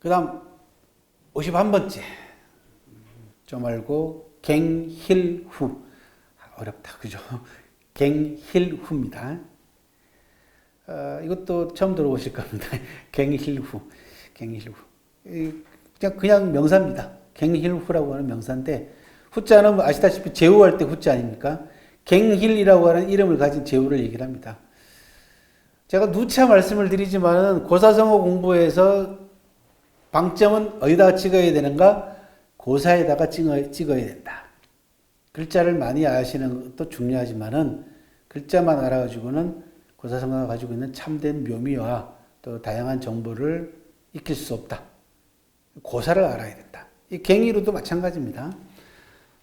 그 다음 51번째. 좀 알고 갱힐후. 어렵다. 그죠? 갱힐후입니다. 이것도 처음 들어보실 겁니다. 갱힐후. 갱힐후. 그냥 명사입니다. 갱힐후라고 하는 명사인데, 후자는 뭐 아시다시피 제후할 때 후자 아닙니까? 갱힐이라고 하는 이름을 가진 제후를 얘기를 합니다. 제가 누차 말씀을 드리지만 고사성어 공부에서 방점은 어디다가 찍어야 되는가? 고사에다가 찍어야 된다. 글자를 많이 아시는 것도 중요하지만은 글자만 알아가지고는 고사성어가 가지고 있는 참된 묘미와 또 다양한 정보를 익힐 수 없다. 고사를 알아야 된다. 이 갱이로도 마찬가지입니다.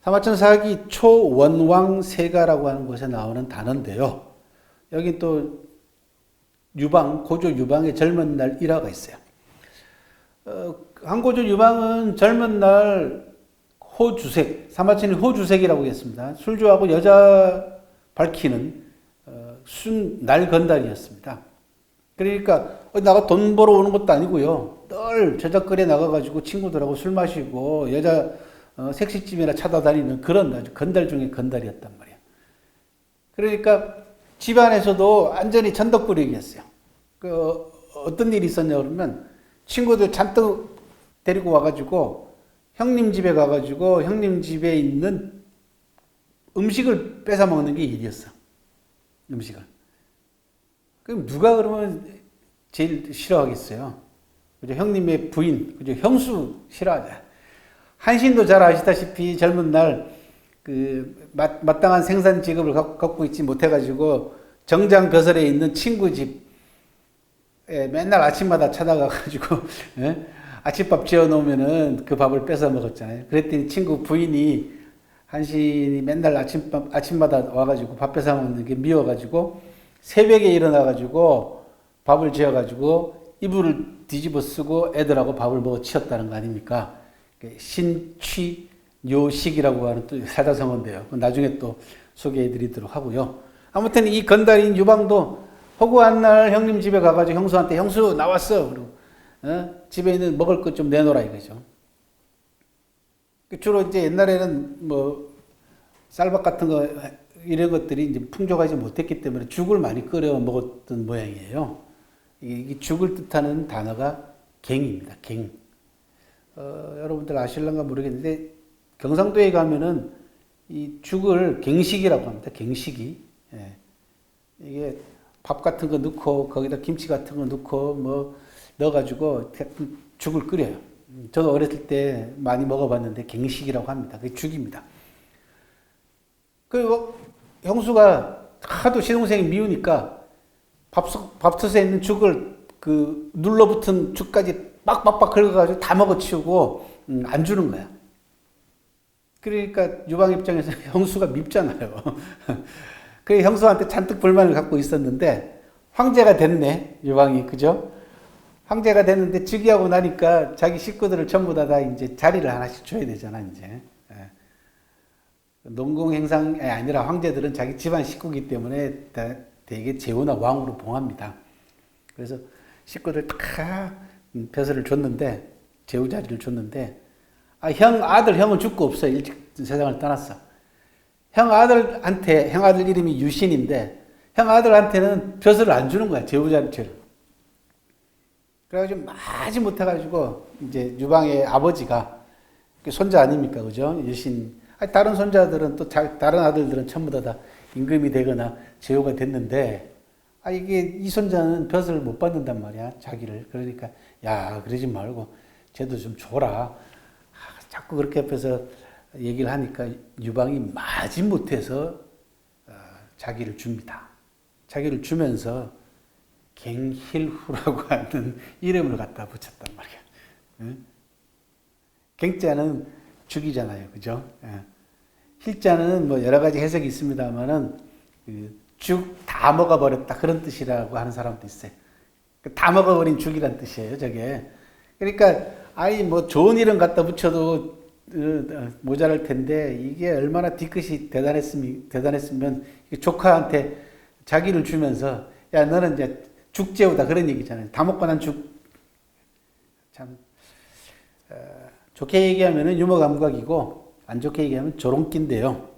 사마천사기 초원왕세가라고 하는 곳에 나오는 단어인데요. 여기 또 유방, 고조 유방의 젊은 날 일화가 있어요. 한고조 유방은 젊은 날 호주색, 사마천이 호주색이라고 했습니다. 술주하고 여자 밝히는 순날 건달이었습니다. 그러니까 나가 돈 벌어 오는 것도 아니고요. 늘 저작거리에 나가가지고 친구들하고 술 마시고 여자 색시집이나 찾아다니는 그런 아주 건달 중에 건달이었단 말이에요. 그러니까 집안에서도 완전히 천덕꾸러기였어요. 어떤 일이 있었냐 그러면 친구들 잔뜩 데리고 와가지고 형님 집에 가가지고 형님 집에 있는 음식을 뺏어 먹는 게 일이었어. 음식을. 그럼 누가 그러면 제일 싫어하겠어요? 그죠? 형님의 부인, 그죠? 형수 싫어하잖아요. 한신도 잘 아시다시피 젊은 날 마땅한 생산 직업을 갖고 있지 못해가지고 정장 거설에 있는 친구 집에 맨날 아침마다 찾아가가지고 아침밥 지어놓으면은 그 밥을 뺏어 먹었잖아요. 그랬더니 친구 부인이 한신이 맨날 아침마다 와가지고 밥 뺏어 먹는 게 미워가지고 새벽에 일어나가지고 밥을 지어가지고 이불을 뒤집어 쓰고 애들하고 밥을 먹어 치웠다는 거 아닙니까? 신취요식이라고 하는 또 사자성어인데요. 나중에 또 소개해 드리도록 하고요. 아무튼 이 건달인 유방도 허구한 날 형님 집에 가가지고 형수한테 형수 나왔어. 그리고 집에 있는 먹을 것 좀 내놓으라 이거죠. 주로 이제 옛날에는 뭐 쌀밥 같은 거 이런 것들이 이제 풍족하지 못했기 때문에 죽을 많이 끓여 먹었던 모양이에요. 이 죽을 뜻하는 단어가 갱입니다. 갱. 여러분들 아실런가 모르겠는데 경상도에 가면은 이 죽을 갱식이라고 합니다. 갱식이. 예. 이게 밥 같은 거 넣고 거기다 김치 같은 거 넣고 뭐 넣어가지고 죽을 끓여요. 저도 어렸을 때 많이 먹어봤는데 갱식이라고 합니다. 그게 죽입니다. 그리고 형수가 하도 시동생이 미우니까 밥솥에 있는 죽을 그 눌러붙은 죽까지 빡빡빡 긁어가지고 다 먹어치우고 안 주는 거야. 그러니까 유방 입장에서 형수가 밉잖아요. 그 형수한테 잔뜩 불만을 갖고 있었는데 황제가 됐네 유방이. 그죠? 황제가 됐는데 즉위하고 나니까 자기 식구들을 전부 다 이제 자리를 하나씩 줘야 되잖아 이제. 농공행상이 아니라 황제들은 자기 집안 식구이기 때문에 되게 제후나 왕으로 봉합니다. 그래서 식구들 다 벼슬을 줬는데 제후 자리를 줬는데 형 형은 죽고 없어. 일찍 세상을 떠났어. 형 아들 이름이 유신인데 형 아들한테는 벼슬을 안 주는 거야. 제후 자리를. 그래가지고 마지 못해가지고 이제 유방의 아버지가 손자 아닙니까, 그죠? 유신. 다른 손자들은 또 다른 아들들은 전부 다 임금이 되거나 제후가 됐는데 이게 이 손자는 벼슬을 못 받는단 말이야, 자기를. 그러니까 야 그러지 말고 쟤도 좀 줘라. 자꾸 그렇게 옆에서 얘기를 하니까 유방이 마지 못해서 자기를 줍니다. 자기를 주면서 갱힐후라고 하는 이름을 갖다 붙였단 말이야. 응? 갱자는 죽이잖아요. 그죠? 힐자는 뭐 여러 가지 해석이 있습니다만은 죽 다 먹어버렸다. 그런 뜻이라고 하는 사람도 있어요. 다 먹어버린 죽이란 뜻이에요. 저게. 그러니까 뭐 좋은 이름 갖다 붙여도 모자랄 텐데 이게 얼마나 뒤끝이 대단했으면 조카한테 자기를 주면서 야 너는 이제 죽제우다 그런 얘기잖아요. 다 먹고 난 죽. 참 좋게 얘기하면 유머감각이고 안 좋게 얘기하면 조롱기인데요.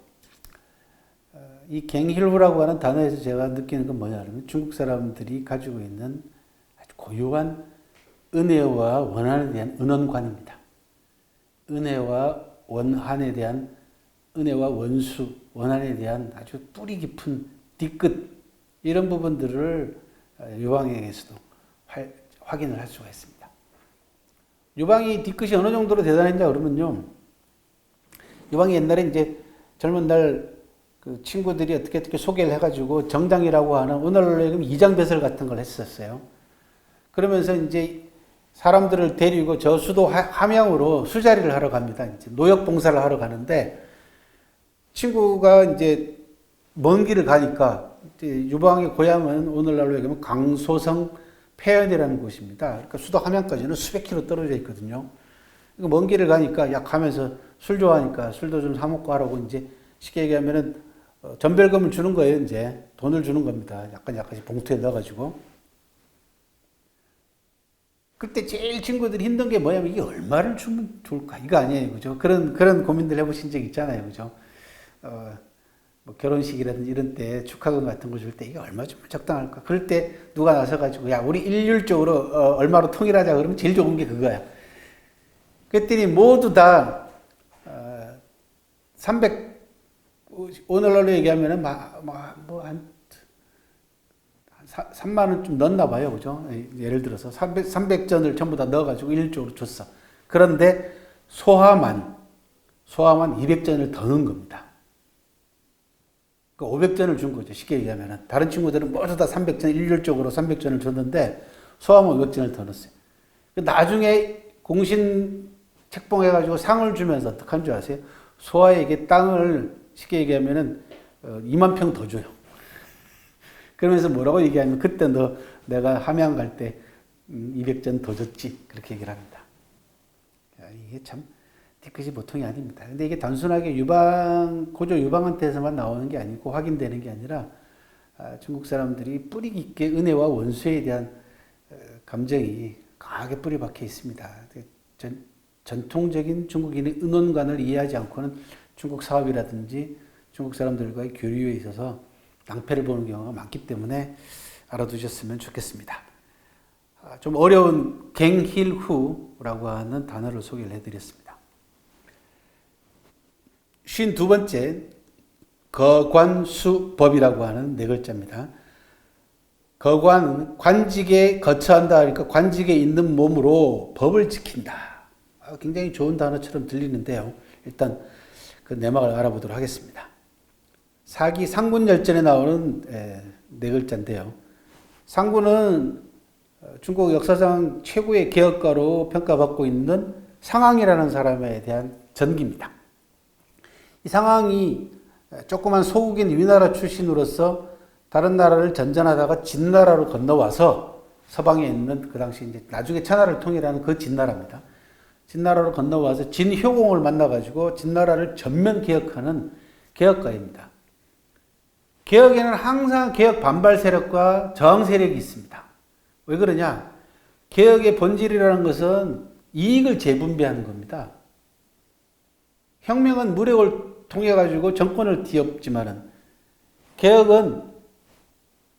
이 갱힐후라고 하는 단어에서 제가 느끼는 건 뭐냐면 중국 사람들이 가지고 있는 아주 고유한 은혜와 원한에 대한 은원관입니다. 은혜와 원한에 대한 은혜와 원수, 원한에 대한 아주 뿌리 깊은 뒤끝 이런 부분들을 유방에게서도 확인을 할 수가 있습니다. 유방이 뒤끝이 어느 정도로 대단했냐 그러면요. 유방이 옛날에 이제 젊은 날 그 친구들이 어떻게 소개를 해가지고 정장이라고 하는 오늘날로 이장배설 같은 걸 했었어요. 그러면서 이제 사람들을 데리고 저 수도 함양으로 술자리를 하러 갑니다. 이제 노역 봉사를 하러 가는데 친구가 이제 먼 길을 가니까 이제 유방의 고향은 오늘날로 얘기하면 강소성 폐연이라는 곳입니다. 그러니까 수도 함양까지는 수백 킬로 떨어져 있거든요. 그러니까 먼 길을 가니까 약 가면서 술 좋아하니까 술도 좀 사 먹고 하라고 이제 쉽게 얘기하면은 전별금을 주는 거예요. 이제 돈을 주는 겁니다. 약간씩 봉투에 넣어가지고. 그때 제일 친구들이 힘든 게 뭐냐면 이게 얼마를 주면 좋을까? 이거 아니에요. 그죠? 그런 고민들 해보신 적 있잖아요. 그죠? 뭐 결혼식이라든지 이런 때 축하금 같은 거 줄 때 이게 얼마 주면 적당할까? 그럴 때 누가 나서가지고 야, 우리 일률적으로 얼마로 통일하자 그러면 제일 좋은 게 그거야. 그랬더니 모두 다 오늘날로 얘기하면은 한 3만 원 좀 넣었나 봐요. 그죠? 예를 들어서 300전을 전부 다 넣어가지고 일률적으로 줬어. 그런데 소화만 200전을 더 넣은 겁니다. 그 500전을 준 거죠. 쉽게 얘기하면은. 다른 친구들은 모두 다 300전, 일률적으로 300전을 줬는데 소화만 500전을 더 넣었어요. 나중에 공신 책봉해가지고 상을 주면서 어떡한 줄 아세요? 소화에게 땅을 쉽게 얘기하면은 2만 평 더 줘요. 그러면서 뭐라고 얘기하면 그때 내가 함양 갈 때 200전 더 줬지. 그렇게 얘기를 합니다. 이게 참 뒤끝이 보통이 아닙니다. 근데 이게 단순하게 고조 유방한테서만 나오는 게 아니고 확인되는 게 아니라 중국 사람들이 뿌리 깊게 은혜와 원수에 대한 감정이 강하게 뿌리 박혀 있습니다. 전통적인 중국인의 은원관을 이해하지 않고는 중국 사업이라든지 중국 사람들과의 교류에 있어서 낭패를 보는 경우가 많기 때문에 알아두셨으면 좋겠습니다. 좀 어려운 갱힐후라고 하는 단어를 소개를 해드렸습니다. 52번째 거관수법이라고 하는 네 글자입니다. 거관, 관직에 거처한다 그러니까 관직에 있는 몸으로 법을 지킨다. 굉장히 좋은 단어처럼 들리는데요. 일단 그 내막을 알아보도록 하겠습니다. 사기 상군열전에 나오는 네 글자인데요. 상군은 중국 역사상 최고의 개혁가로 평가받고 있는 상황이라는 사람에 대한 전기입니다. 이 상황이 조그만 소국인 위나라 출신으로서 다른 나라를 전전하다가 진나라로 건너와서 서방에 있는 그 당시 이제 나중에 천하를 통일하는 그 진나라입니다. 진나라로 건너와서 진효공을 만나가지고 진나라를 전면 개혁하는 개혁가입니다. 개혁에는 항상 개혁 반발 세력과 저항 세력이 있습니다. 왜 그러냐? 개혁의 본질이라는 것은 이익을 재분배하는 겁니다. 혁명은 무력을 통해 가지고 정권을 뒤엎지만은 개혁은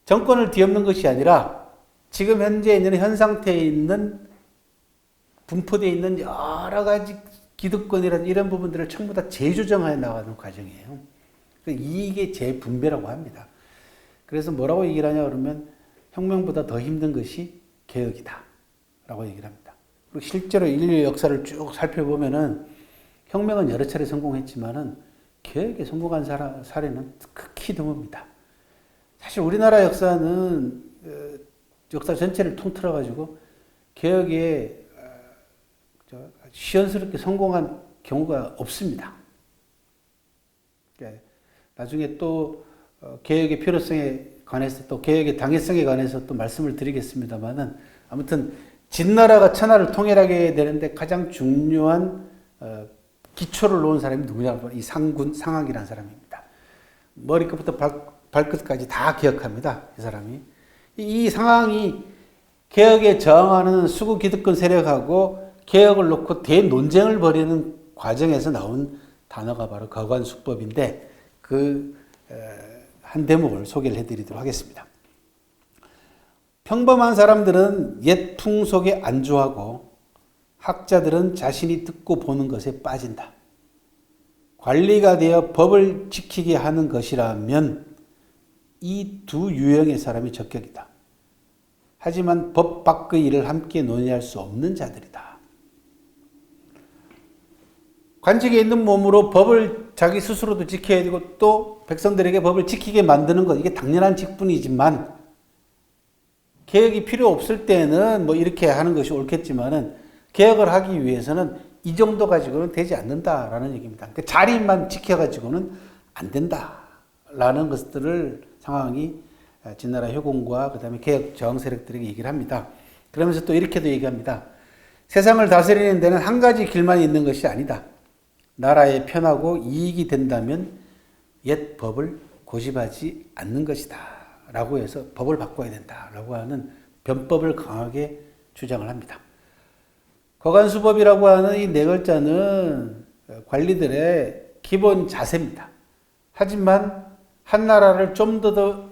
정권을 뒤엎는 것이 아니라 지금 현재 있는 현 상태에 있는 분포되어 있는 여러 가지 기득권이라는 이런 부분들을 전부 다 재조정해 나가는 과정이에요. 이익의 재분배라고 합니다. 그래서 뭐라고 얘기를 하냐 그러면 혁명보다 더 힘든 것이 개혁이다 라고 얘기를 합니다. 그리고 실제로 인류의 역사를 쭉 살펴보면은 혁명은 여러 차례 성공했지만은 개혁에 성공한 사례는 극히 드뭅니다. 사실 우리나라 역사는 역사 전체를 통틀어 가지고 개혁에 시원스럽게 성공한 경우가 없습니다. 나중에 또 개혁의 필요성에 관해서 또 개혁의 당위성에 관해서 또 말씀을 드리겠습니다만은 아무튼 진나라가 천하를 통일하게 되는데 가장 중요한 기초를 놓은 사람이 누구냐고 이 상황이라는 사람입니다. 머리끝부터 발끝까지 다 기억합니다. 이 사람이. 이 상황이 개혁에 저항하는 수구 기득권 세력하고 개혁을 놓고 대논쟁을 벌이는 과정에서 나온 단어가 바로 거관수법인데 한 대목을 소개를 해드리도록 하겠습니다. 평범한 사람들은 옛 풍속에 안주하고 학자들은 자신이 듣고 보는 것에 빠진다. 관리가 되어 법을 지키게 하는 것이라면 이 두 유형의 사람이 적격이다. 하지만 법 밖의 일을 함께 논의할 수 없는 자들이다. 관직에 있는 몸으로 법을 자기 스스로도 지켜야 되고 또 백성들에게 법을 지키게 만드는 것, 이게 당연한 직분이지만 개혁이 필요 없을 때는 뭐 이렇게 하는 것이 옳겠지만은 개혁을 하기 위해서는 이 정도 가지고는 되지 않는다라는 얘기입니다. 그 자리만 지켜가지고는 안 된다라는 것들을 상황이 진나라 효공과 그 다음에 개혁 저항 세력들에게 얘기를 합니다. 그러면서 또 이렇게도 얘기합니다. 세상을 다스리는 데는 한 가지 길만 있는 것이 아니다. 나라에 편하고 이익이 된다면 옛 법을 고집하지 않는 것이다. 라고 해서 법을 바꿔야 된다. 라고 하는 변법을 강하게 주장을 합니다. 거관수법이라고 하는 이 네 글자는 관리들의 기본 자세입니다. 하지만 한 나라를 좀 더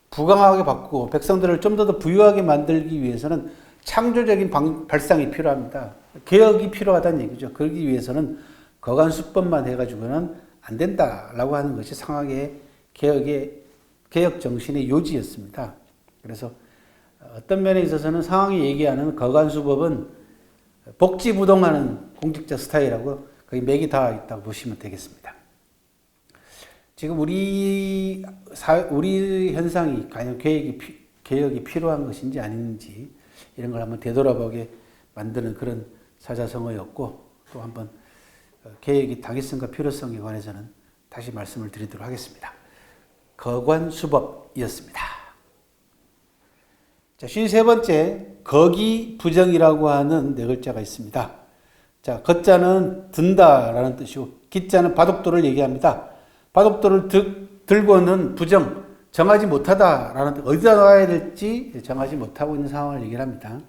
부강하게 바꾸고 백성들을 좀 더 부유하게 만들기 위해서는 창조적인 발상이 필요합니다. 개혁이 필요하다는 얘기죠. 그러기 위해서는 거관수법만 해가지고는 안 된다라고 하는 것이 상하의 개혁 정신의 요지였습니다. 그래서 어떤 면에 있어서는 상황이 얘기하는 거관수법은 복지부동하는 공직자 스타일하고 거의 맥이 다 있다고 보시면 되겠습니다. 지금 우리 현상이 과연 개혁이 필요한 것인지 아닌지 이런 걸 한번 되돌아보게 만드는 그런 사자성어였고 또 한번 개혁의 당위성과 필요성에 관해서는 다시 말씀을 드리도록 하겠습니다. 거관수법이었습니다. 자, 53번째 거기부정이라고 하는 네 글자가 있습니다. 자, 거자는 든다라는 뜻이고 기자는 바둑돌을 얘기합니다. 바둑돌을 들고는 부정, 정하지 못하다라는 뜻, 어디다 놔야 될지 정하지 못하고 있는 상황을 얘기를 합니다.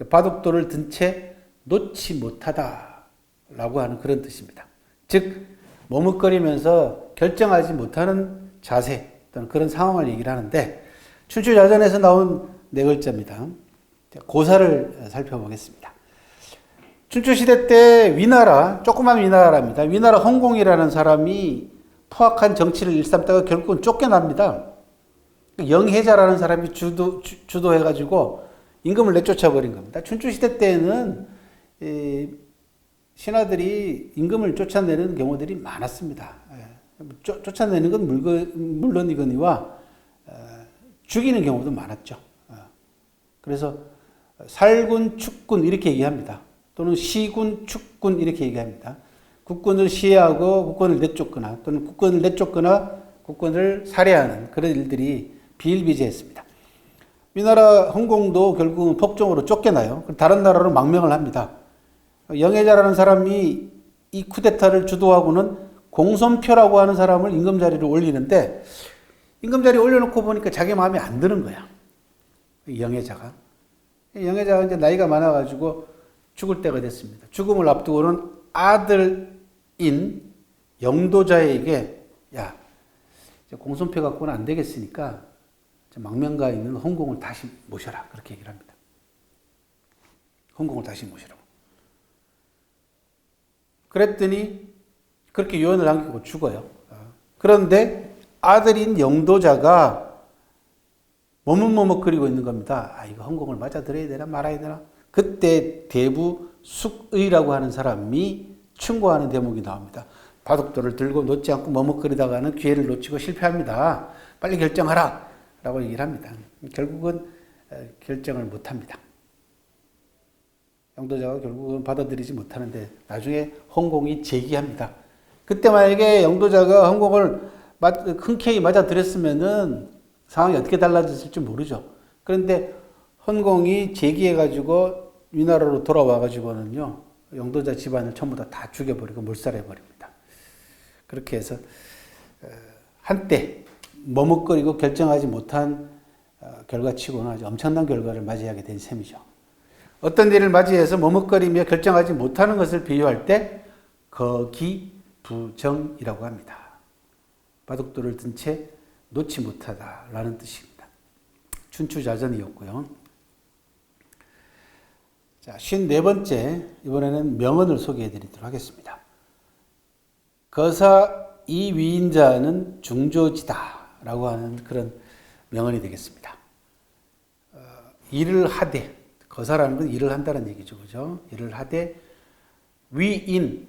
바둑돌을 든 채 놓지 못하다라고 하는 그런 뜻입니다. 즉 머뭇거리면서 결정하지 못하는 자세 또는 그런 상황을 얘기를 하는데 춘추자전에서 나온 네 글자입니다. 고사를 살펴보겠습니다. 춘추시대 때 위나라, 조그만 위나라입니다. 위나라 홍공이라는 사람이 포악한 정치를 일삼다가 결국은 쫓겨납니다. 영해자라는 사람이 주도해가지고 임금을 내쫓아버린 겁니다. 춘추시대 때에는 신하들이 임금을 쫓아내는 경우들이 많았습니다. 쫓아내는 건 물론이거니와 죽이는 경우도 많았죠. 그래서 살군, 축군 이렇게 얘기합니다. 또는 시군, 축군 이렇게 얘기합니다. 국군을 시해하고 국군을 내쫓거나 또는 국군을 내쫓거나 국군을 살해하는 그런 일들이 비일비재했습니다. 위나라 홍공도 결국은 폭정으로 쫓겨나요. 다른 나라로 망명을 합니다. 영해자라는 사람이 이 쿠데타를 주도하고는 공손표라고 하는 사람을 임금 자리를 올리는데 임금 자리에 올려놓고 보니까 자기 마음에 안 드는 거야. 영해자가 이제 나이가 많아가지고 죽을 때가 됐습니다. 죽음을 앞두고는 아들인 영도자에게 야, 공손표 갖고는 안 되겠으니까 망명가에 있는 홍공을 다시 모셔라. 그렇게 얘기를 합니다. 홍공을 다시 모시라고. 그랬더니 그렇게 유언을 남기고 죽어요. 그런데 아들인 영도자가 머뭇머뭇거리고 있는 겁니다. 아, 이거 홍공을 맞아들여야 되나 말아야 되나? 그때 대부 숙의라고 하는 사람이 충고하는 대목이 나옵니다. 바둑돌을 들고 놓지 않고 머뭇거리다가는 기회를 놓치고 실패합니다. 빨리 결정하라! 라고 얘기를 합니다. 결국은 결정을 못합니다. 영도자가 결국은 받아들이지 못하는데 나중에 홍공이 제기합니다. 그때 만약에 영도자가 홍공을 흔쾌히 맞아들였으면은 상황이 어떻게 달라졌을지 모르죠. 그런데 헌공이 제기해가지고 위나라로 돌아와가지고는요, 영도자 집안을 전부 다 죽여버리고 몰살해버립니다. 그렇게 해서 한때 머뭇거리고 결정하지 못한 결과치고는 아주 엄청난 결과를 맞이하게 된 셈이죠. 어떤 일을 맞이해서 머뭇거리며 결정하지 못하는 것을 비유할 때 거기부정이라고 합니다. 바둑돌을 든 채 놓지 못하다라는 뜻입니다. 춘추자전이었고요. 자, 54번째, 이번에는 명언을 소개해 드리도록 하겠습니다. 거사 이 위인자는 중조지다라고 하는 그런 명언이 되겠습니다. 일을 하되, 거사라는 건 일을 한다는 얘기죠. 그죠? 일을 하되 위인,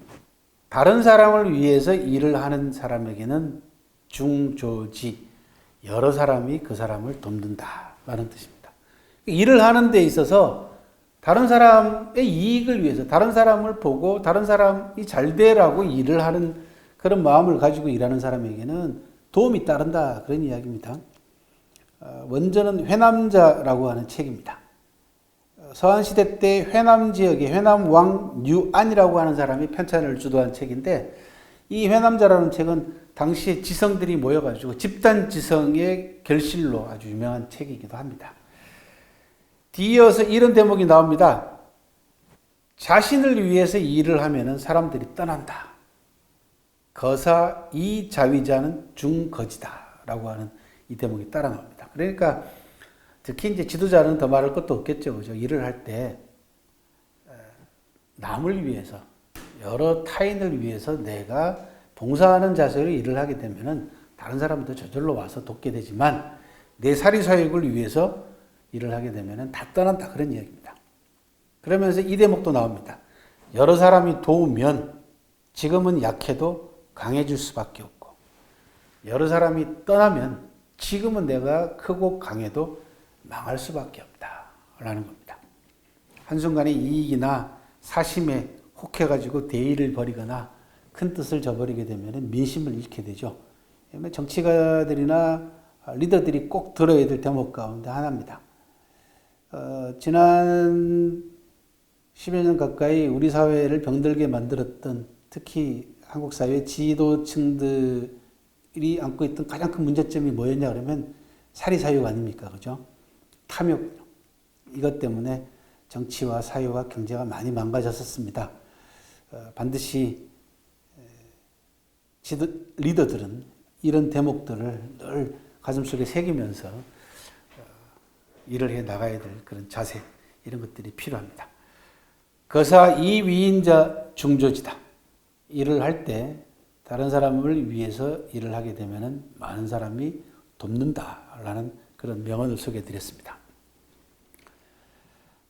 다른 사람을 위해서 일을 하는 사람에게는 중조지, 여러 사람이 그 사람을 돕는다라는 뜻입니다. 일을 하는 데 있어서 다른 사람의 이익을 위해서, 다른 사람을 보고 다른 사람이 잘 되라고 일을 하는 그런 마음을 가지고 일하는 사람에게는 도움이 따른다, 그런 이야기입니다. 원전은 회남자라고 하는 책입니다. 서한시대 때 회남 지역에 회남왕 류안이라고 하는 사람이 편찬을 주도한 책인데, 이 회남자라는 책은 당시에 지성들이 모여가지고 집단지성의 결실로 아주 유명한 책이기도 합니다. 뒤이어서 이런 대목이 나옵니다. 자신을 위해서 일을 하면 사람들이 떠난다. 거사 이 자위자는 중거지다라고 하는 이 대목이 따라 나옵니다. 그러니까 특히 이제 지도자는 더 말할 것도 없겠죠. 그죠? 일을 할 때 남을 위해서, 여러 타인을 위해서 내가 봉사하는 자세로 일을 하게 되면은 다른 사람도 저절로 와서 돕게 되지만, 내 사리사욕을 위해서 일을 하게 되면은 다 떠난다, 그런 이야기입니다. 그러면서 이 대목도 나옵니다. 여러 사람이 도우면 지금은 약해도 강해질 수밖에 없고, 여러 사람이 떠나면 지금은 내가 크고 강해도 망할 수밖에 없다라는 겁니다. 한순간의 이익이나 사심에 혹해가지고 대의를 벌이거나 큰 뜻을 저버리게 되면 민심을 잃게 되죠. 정치가들이나 리더들이 꼭 들어야 될 대목 가운데 하나입니다. 지난 10여 년 가까이 우리 사회를 병들게 만들었던, 특히 한국 사회 지도층들이 안고 있던 가장 큰 문제점이 뭐였냐 그러면 사리사욕 아닙니까? 그죠? 탐욕. 이것 때문에 정치와 사회와 경제가 많이 망가졌었습니다. 반드시 리더들은 이런 대목들을 늘 가슴속에 새기면서 일을 해 나가야 될 그런 자세, 이런 것들이 필요합니다. 거사 이 위인자 중조지다. 일을 할 때 다른 사람을 위해서 일을 하게 되면 많은 사람이 돕는다라는 그런 명언을 소개해 드렸습니다.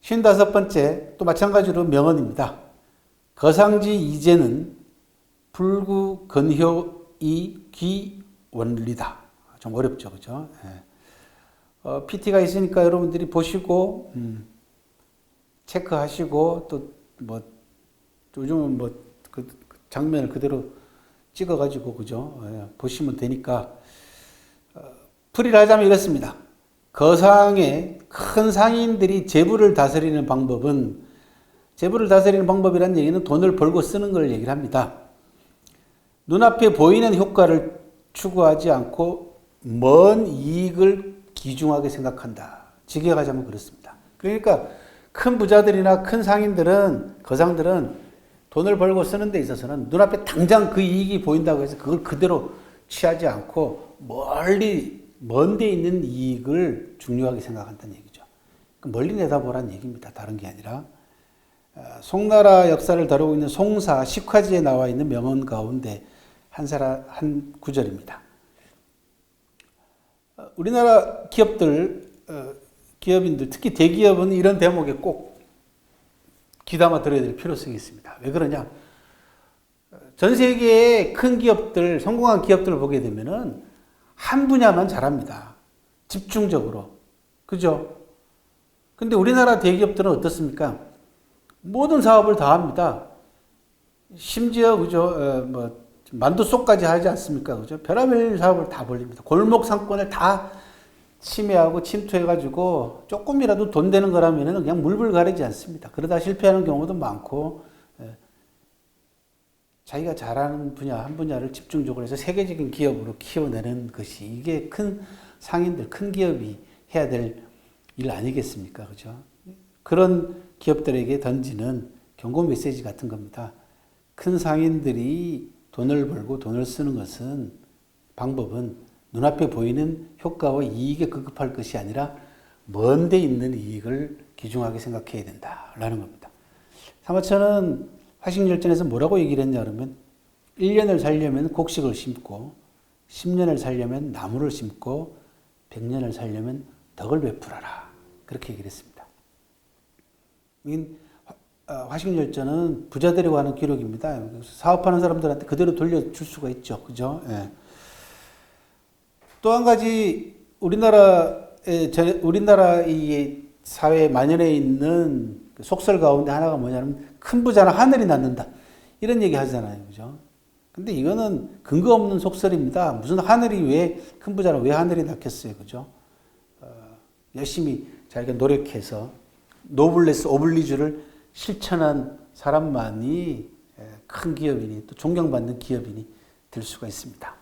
55번째, 또 마찬가지로 명언입니다. 거상지 이제는 불구 근효 이 귀원리다. 좀 어렵죠, 그죠? PT가 있으니까 여러분들이 보시고 체크하시고, 또 뭐 요즘은 뭐 그 장면을 그대로 찍어가지고, 그죠? 보시면 되니까. 풀이를 하자면 이렇습니다. 거상의 큰 상인들이 재부를 다스리는 방법은, 재부를 다스리는 방법이라는 얘기는 돈을 벌고 쓰는 걸 얘기를 합니다. 눈앞에 보이는 효과를 추구하지 않고 먼 이익을 귀중하게 생각한다. 직역하자면 그렇습니다. 그러니까 큰 부자들이나 큰 상인들은, 거상들은 돈을 벌고 쓰는 데 있어서는 눈앞에 당장 그 이익이 보인다고 해서 그걸 그대로 취하지 않고 멀리, 먼 데 있는 이익을 중요하게 생각한다는 얘기죠. 멀리 내다보라는 얘기입니다. 다른 게 아니라. 송나라 역사를 다루고 있는 송사 식화지에 나와 있는 명언 가운데 한 구절입니다. 우리나라 기업들, 기업인들, 특히 대기업은 이런 대목에 꼭 귀담아 들어야 될 필요성이 있습니다. 왜 그러냐? 전 세계의 큰 기업들, 성공한 기업들을 보게 되면은 한 분야만 잘합니다. 집중적으로. 그죠? 근데 우리나라 대기업들은 어떻습니까? 모든 사업을 다 합니다. 심지어, 그죠? 만두 속까지 하지 않습니까? 그죠? 별의별 사업을 다 벌립니다. 골목 상권을 다 침해하고 침투해가지고 조금이라도 돈 되는 거라면 그냥 물불 가리지 않습니다. 그러다 실패하는 경우도 많고, 자기가 잘하는 분야, 한 분야를 집중적으로 해서 세계적인 기업으로 키워내는 것이, 이게 큰 상인들, 큰 기업이 해야 될 일 아니겠습니까? 그죠? 그런 기업들에게 던지는 경고 메시지 같은 겁니다. 큰 상인들이 돈을 벌고 돈을 쓰는 것은 방법은 눈앞에 보이는 효과와 이익에 급급할 것이 아니라 먼 데 있는 이익을 귀중하게 생각해야 된다라는 겁니다. 사마천은 화식열전에서 뭐라고 얘기를 했냐 그러면 1년을 살려면 곡식을 심고 10년을 살려면 나무를 심고 100년을 살려면 덕을 베풀어라. 그렇게 얘기를 했습니다. 화식열전은 부자들에 관한 기록입니다. 사업하는 사람들한테 그대로 돌려줄 수가 있죠. 그죠? 예. 또 한 가지 우리나라의 사회에 만연해 있는 속설 가운데 하나가 뭐냐면 큰 부자는 하늘이 낳는다. 이런 얘기 하잖아요. 그죠? 근데 이거는 근거 없는 속설입니다. 무슨 하늘이 왜, 큰 부자는 왜 하늘이 낳겠어요. 그죠? 열심히 자기가 노력해서 노블레스 오블리주를 실천한 사람만이 큰 기업인이 또 존경받는 기업인이 될 수가 있습니다.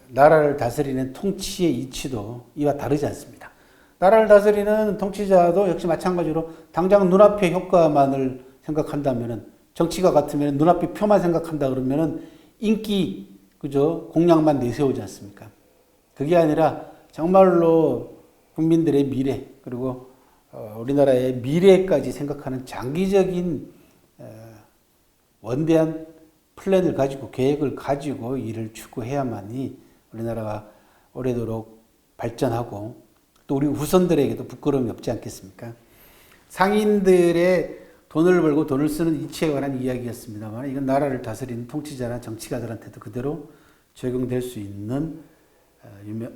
나라를 다스리는 통치의 이치도 이와 다르지 않습니다. 나라를 다스리는 통치자도 역시 마찬가지로 당장 눈앞의 효과만을 생각한다면은 정치가 같으면 눈앞의 표만 생각한다 그러면은 인기, 그죠? 공약만 내세우지 않습니까? 그게 아니라 정말로 국민들의 미래, 그리고 우리나라의 미래까지 생각하는 장기적인 원대한 플랜을 가지고 계획을 가지고 일을 추구해야만이 우리나라가 오래도록 발전하고 또 우리 후손들에게도 부끄러움이 없지 않겠습니까? 상인들의 돈을 벌고 돈을 쓰는 이치에 관한 이야기였습니다만 이건 나라를 다스리는 통치자나 정치가들한테도 그대로 적용될 수 있는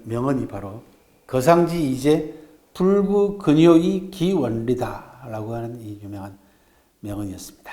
명언이 바로 거상지 이제 불구 근효이 기원리다라고 하는 이 유명한 명언이었습니다.